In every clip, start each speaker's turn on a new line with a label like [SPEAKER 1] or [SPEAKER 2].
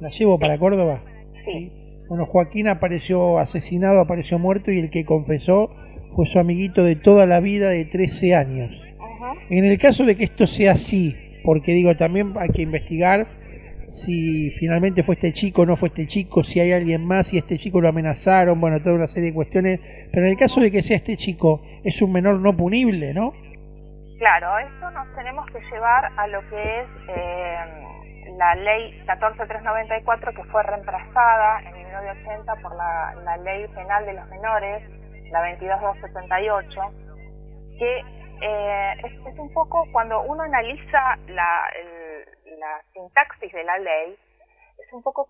[SPEAKER 1] La llevo para Córdoba.
[SPEAKER 2] Sí.
[SPEAKER 1] Bueno, Joaquín apareció asesinado, apareció muerto y el que confesó fue su amiguito de toda la vida de 13 años.
[SPEAKER 2] Ujú.
[SPEAKER 1] En el caso de que esto sea así, porque digo, también hay que investigar si finalmente fue este chico o no fue este chico, si hay alguien más, si este chico lo amenazaron, bueno, toda una serie de cuestiones, pero en el caso de que sea este chico, es un menor no punible, ¿no?
[SPEAKER 2] Claro, esto nos tenemos que llevar a lo que es la ley 14394, que fue reemplazada en 1980 por la ley penal de los menores, la 22278, que es un poco, cuando uno analiza la sintaxis de la ley, es un poco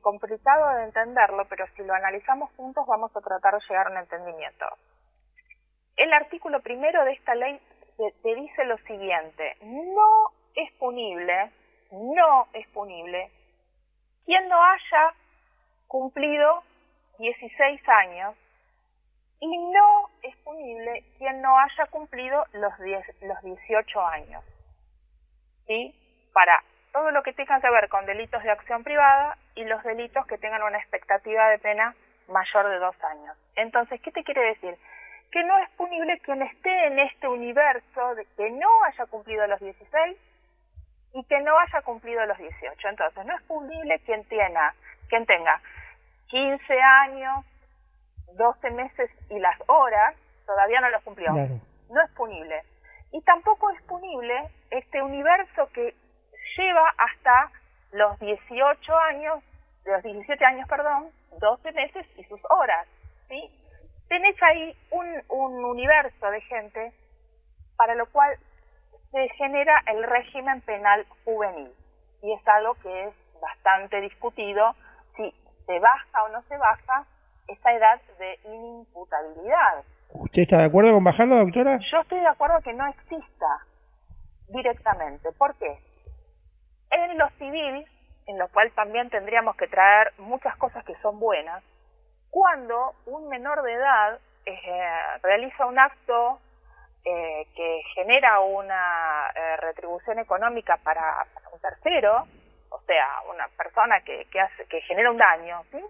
[SPEAKER 2] complicado de entenderlo, pero si lo analizamos juntos vamos a tratar de llegar a un entendimiento. El artículo primero de esta ley te dice lo siguiente: no es punible quien no haya cumplido 16 años y no es punible quien no haya cumplido los 18 años. ¿Sí? Para todo lo que tenga que ver con delitos de acción privada y los delitos que tengan una expectativa de pena mayor de 2 años. Entonces, ¿qué te quiere decir? Que no es punible quien esté en este universo de que no haya cumplido los 16 y que no haya cumplido los 18. Entonces, no es punible quien tenga 15 años, 12 meses y las horas, todavía no los cumplió.
[SPEAKER 1] Claro.
[SPEAKER 2] No es punible. Y tampoco es punible este universo que lleva hasta los 18 años, de los 17 años, 12 meses y sus horas, ¿sí? Tenés ahí un universo de gente para lo cual se genera el régimen penal juvenil. Y es algo que es bastante discutido, si se baja o no se baja esa edad de inimputabilidad.
[SPEAKER 1] ¿Usted está de acuerdo con bajarlo, doctora?
[SPEAKER 2] Yo estoy de acuerdo que no exista directamente. ¿Por qué? En lo civil, en lo cual también tendríamos que traer muchas cosas que son buenas, cuando un menor de edad realiza un acto que genera una retribución económica para un tercero, o sea, una persona que genera un daño, ¿sí?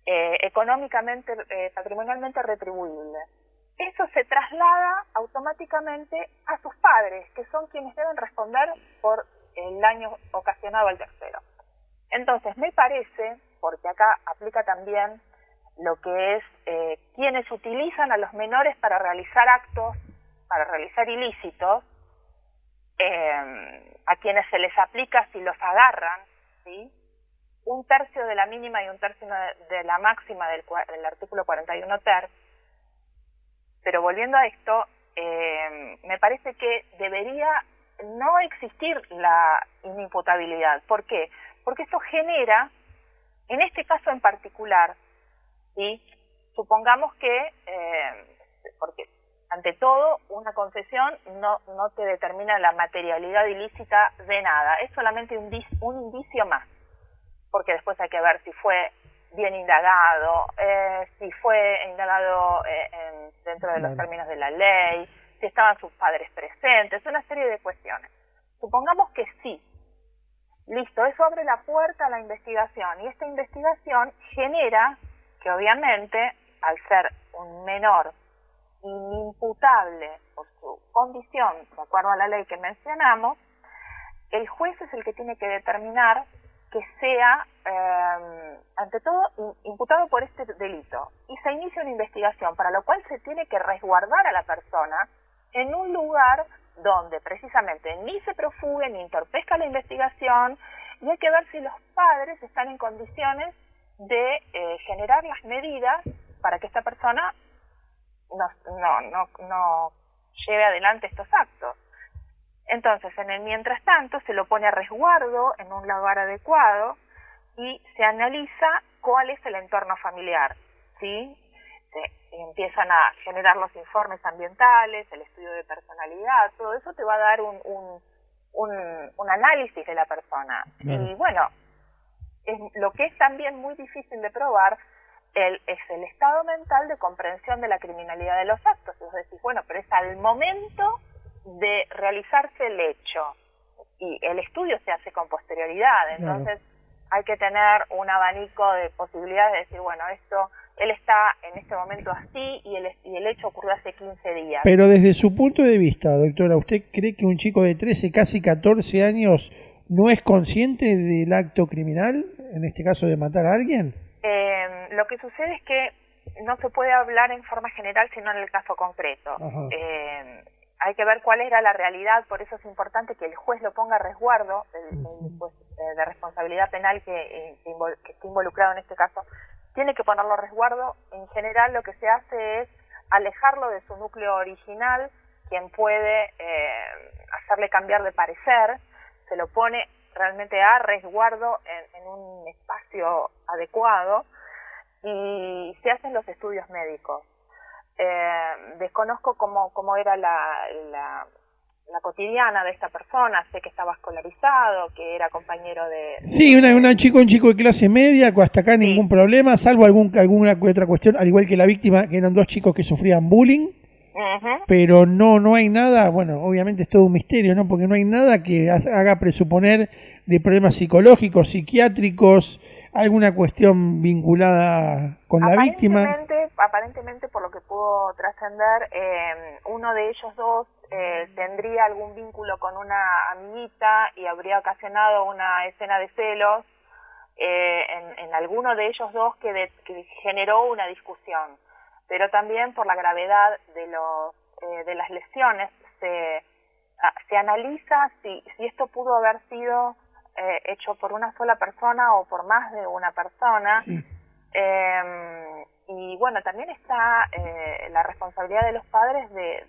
[SPEAKER 2] Económicamente, patrimonialmente retribuible. Eso se traslada automáticamente a sus padres, que son quienes deben responder por el daño ocasionado al tercero. Entonces, me parece, porque acá aplica también lo que es quienes utilizan a los menores para realizar actos, para realizar ilícitos, a quienes se les aplica si los agarran, ¿sí? 1/3 de la mínima y 1/3 de la máxima del artículo 41 ter. Pero volviendo a esto, me parece que debería no existir la inimputabilidad. ¿Por qué? Porque eso genera, en este caso en particular, ¿sí? Supongamos que, porque ante todo, una confesión no te determina la materialidad ilícita de nada, es solamente un indicio más, porque después hay que ver si fue bien indagado, si fue indagado dentro de los términos de la ley, si estaban sus padres presentes, una serie de cuestiones. Supongamos que sí. Listo, eso abre la puerta a la investigación, y esta investigación genera que obviamente, al ser un menor inimputable por su condición, de acuerdo a la ley que mencionamos, el juez es el que tiene que determinar que sea, ante todo, imputado por este delito. Y se inicia una investigación, para lo cual se tiene que resguardar a la persona en un lugar donde precisamente ni se profugue ni entorpezca la investigación, y hay que ver si los padres están en condiciones de generar las medidas para que esta persona no lleve adelante estos actos. Entonces, en el mientras tanto, se lo pone a resguardo en un lugar adecuado y se analiza cuál es el entorno familiar, ¿sí? Se empiezan a generar los informes ambientales, el estudio de personalidad, todo eso te va a dar un análisis de la persona. Y bueno, lo que es también muy difícil de probar es el estado mental de comprensión de la criminalidad de los actos. Y vos decís, bueno, pero es al momento de realizarse el hecho, y el estudio se hace con posterioridad. Entonces, hay que tener un abanico de posibilidades de decir, bueno, esto, él está en este momento así y el hecho ocurrió hace 15 días.
[SPEAKER 1] Pero desde su punto de vista, doctora, ¿usted cree que un chico de 13, casi 14 años no es consciente del acto criminal, en este caso de matar a alguien?
[SPEAKER 2] Lo que sucede es que no se puede hablar en forma general, sino en el caso concreto. Hay que ver cuál era la realidad, por eso es importante que el juez lo ponga a resguardo de responsabilidad penal que esté involucrado en este caso. Tiene que ponerlo a resguardo. En general lo que se hace es alejarlo de su núcleo original, quien puede hacerle cambiar de parecer, se lo pone realmente a resguardo en un espacio adecuado y se hacen los estudios médicos. Desconozco cómo era la cotidiana de esta persona, sé que estaba escolarizado, que era compañero de...
[SPEAKER 1] Sí, un chico de clase media, hasta acá ningún problema, salvo alguna otra cuestión, al igual que la víctima, que eran 2 chicos que sufrían bullying, pero no hay nada, bueno, obviamente es todo un misterio, ¿no? Porque no hay nada que haga presuponer de problemas psicológicos, psiquiátricos, alguna cuestión vinculada con la víctima.
[SPEAKER 2] Aparentemente, por lo que pudo trascender, uno de ellos 2 tendría algún vínculo con una amiguita y habría ocasionado una escena de celos en alguno de ellos 2 que generó una discusión. Pero también por la gravedad de las lesiones se analiza si esto pudo haber sido hecho por una sola persona o por más de una persona.
[SPEAKER 1] Sí.
[SPEAKER 2] Y bueno, también está la responsabilidad de los padres de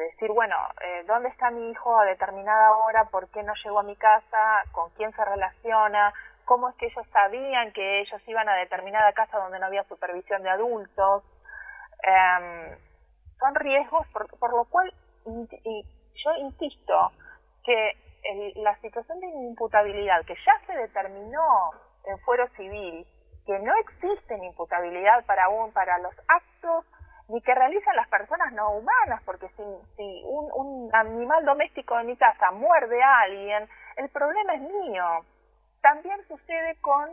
[SPEAKER 2] decir, bueno, ¿dónde está mi hijo a determinada hora? ¿Por qué no llegó a mi casa? ¿Con quién se relaciona? ¿Cómo es que ellos sabían que ellos iban a determinada casa donde no había supervisión de adultos? Son riesgos, por lo cual yo insisto que la situación de inimputabilidad que ya se determinó en fuero civil, que no existe imputabilidad para los actos ni que realizan las personas no humanas, porque si un animal doméstico de mi casa muerde a alguien, el problema es mío. También sucede con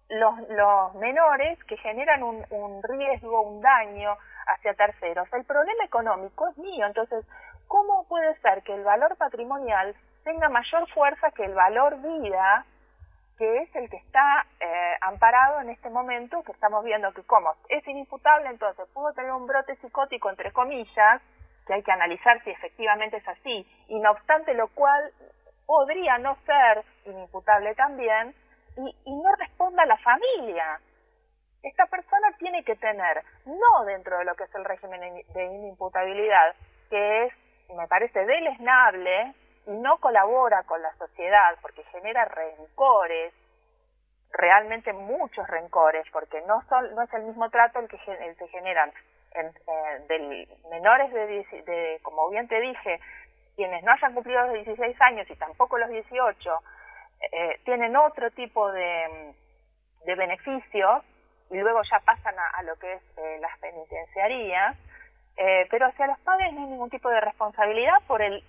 [SPEAKER 2] los menores que generan un riesgo, un daño hacia terceros. El problema económico es mío, entonces, ¿cómo puede ser que el valor patrimonial tenga mayor fuerza que el valor vida, que es el que está amparado en este momento, que estamos viendo que como es inimputable, entonces pudo tener un brote psicótico, entre comillas, que hay que analizar si efectivamente es así, y no obstante lo cual podría no ser inimputable también, y no responda a la familia. Esta persona tiene que tener, no dentro de lo que es el régimen de inimputabilidad, que es, me parece, deleznable, y no colabora con la sociedad porque genera rencores, realmente muchos rencores, porque no es el mismo trato el que se generan de menores de, como bien te dije, quienes no hayan cumplido los 16 años y tampoco los 18, tienen otro tipo de beneficios y luego ya pasan a lo que es las penitenciarías. Pero hacia los padres no hay ningún tipo de responsabilidad por el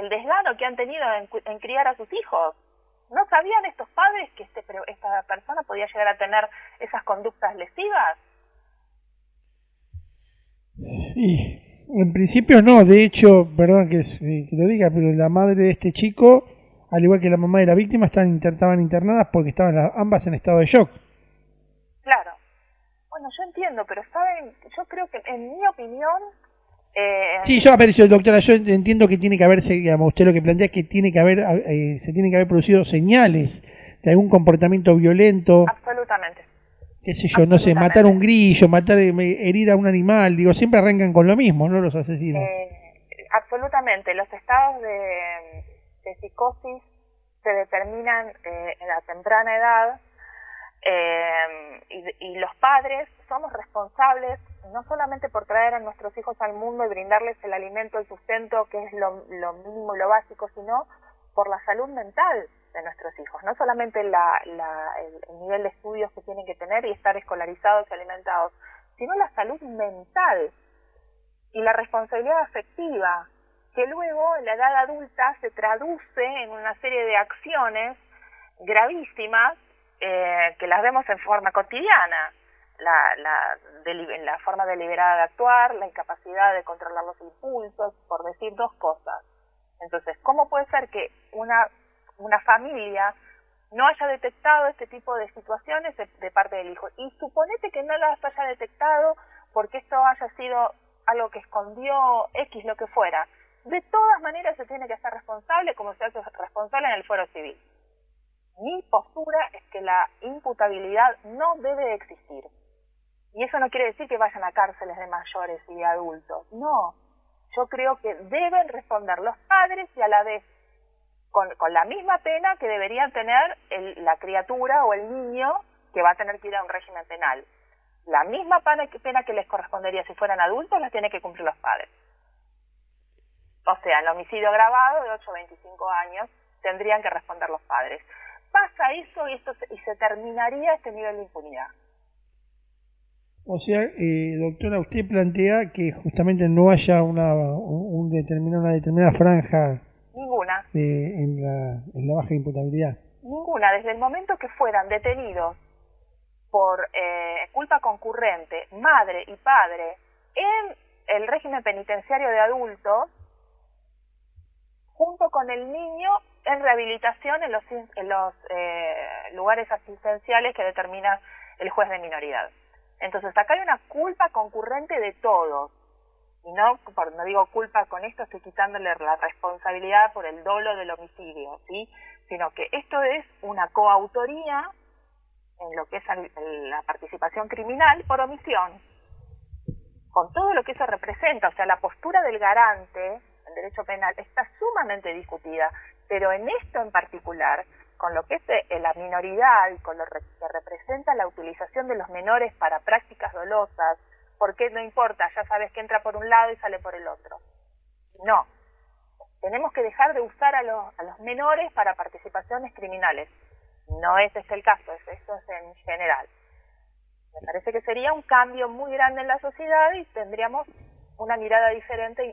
[SPEAKER 2] desgano que han tenido en criar a sus hijos. ¿No sabían estos padres que esta persona podía llegar a tener esas conductas lesivas?
[SPEAKER 1] Sí, en principio no. De hecho, perdón que lo diga, pero la madre de este chico, al igual que la mamá de la víctima, estaban internadas porque estaban ambas en estado de shock.
[SPEAKER 2] Claro. Bueno, yo entiendo, pero saben, yo creo que, en mi opinión...
[SPEAKER 1] Sí, doctora, yo entiendo que tiene que haberse, digamos, usted lo que plantea es que tiene que haber, se tienen que haber producido señales de algún comportamiento violento.
[SPEAKER 2] Absolutamente.
[SPEAKER 1] Qué sé yo, no sé, matar un grillo, herir a un animal, digo, siempre arrancan con lo mismo, ¿no? Los asesinos.
[SPEAKER 2] Absolutamente, los estados de psicosis se determinan en la temprana edad. Y los padres somos responsables no solamente por traer a nuestros hijos al mundo y brindarles el alimento, el sustento, que es lo mínimo y lo básico, sino por la salud mental de nuestros hijos, no solamente el nivel de estudios que tienen que tener y estar escolarizados y alimentados, sino la salud mental y la responsabilidad afectiva, que luego en la edad adulta se traduce en una serie de acciones gravísimas que las vemos en forma cotidiana, la forma deliberada de actuar, la incapacidad de controlar los impulsos, por decir dos cosas. Entonces, ¿cómo puede ser que una familia no haya detectado este tipo de situaciones de parte del hijo? Y suponete que no las haya detectado porque esto haya sido algo que escondió X, lo que fuera. De todas maneras se tiene que hacer responsable como se hace responsable en el fuero civil. Mi postura es que la imputabilidad no debe existir. Y eso no quiere decir que vayan a cárceles de mayores y de adultos. No. Yo creo que deben responder los padres y a la vez con la misma pena que deberían tener la criatura o el niño que va a tener que ir a un régimen penal. La misma pena que les correspondería si fueran adultos la tienen que cumplir los padres. O sea, el homicidio agravado de 8 a 25 años tendrían que responder los padres. Pasa eso y se terminaría este nivel de impunidad.
[SPEAKER 1] O sea, doctora, usted plantea que justamente no haya una determinada franja
[SPEAKER 2] Ninguna.
[SPEAKER 1] En la baja imputabilidad.
[SPEAKER 2] Ninguna. Desde el momento que fueran detenidos por culpa concurrente, madre y padre, en el régimen penitenciario de adultos, junto con el niño en rehabilitación en los lugares asistenciales que determina el juez de minoridad. Entonces acá hay una culpa concurrente de todos. Y no digo culpa con esto, estoy quitándole la responsabilidad por el dolo del homicidio, ¿sí? Sino que esto es una coautoría en lo que es la participación criminal por omisión, con todo lo que eso representa. O sea, la postura del garante en derecho penal está sumamente discutida, pero en esto en particular, con lo que es la minoridad y con lo que representa la utilización de los menores para prácticas dolosas, porque no importa, ya sabes que entra por un lado y sale por el otro. No, tenemos que dejar de usar a los menores para participaciones criminales. No ese es el caso, eso es en general. Me parece que sería un cambio muy grande en la sociedad y tendríamos una mirada diferente y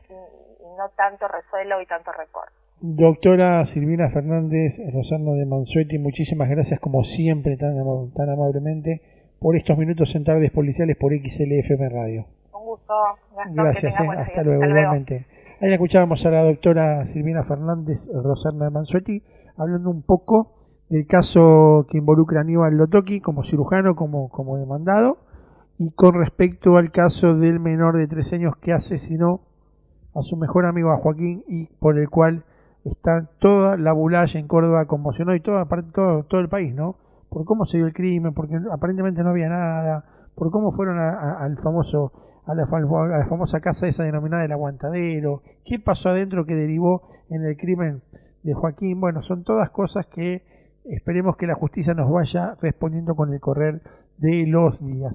[SPEAKER 2] no tanto resuelo y tanto rencor.
[SPEAKER 1] Doctora Silvina Fernández Rosarno de Mansueti, muchísimas gracias como siempre tan amablemente por estos minutos en Tardes Policiales por XLFM Radio.
[SPEAKER 2] Un gusto, Gastón,
[SPEAKER 1] gracias, hasta luego, igualmente. Ahí escuchábamos a la doctora Silvina Fernández Rosarno de Mansueti hablando un poco del caso que involucra a Aníbal Lotoki como cirujano, como demandado, y con respecto al caso del menor de 13 años que asesinó a su mejor amigo, a Joaquín, y por el cual está toda la bulalla en Córdoba, conmocionó y todo el país, ¿no? Por cómo se dio el crimen, porque aparentemente no había nada, por cómo fueron a la famosa casa esa denominada El Aguantadero, qué pasó adentro que derivó en el crimen de Joaquín. Bueno, son todas cosas que esperemos que la justicia nos vaya respondiendo con el correr de los días.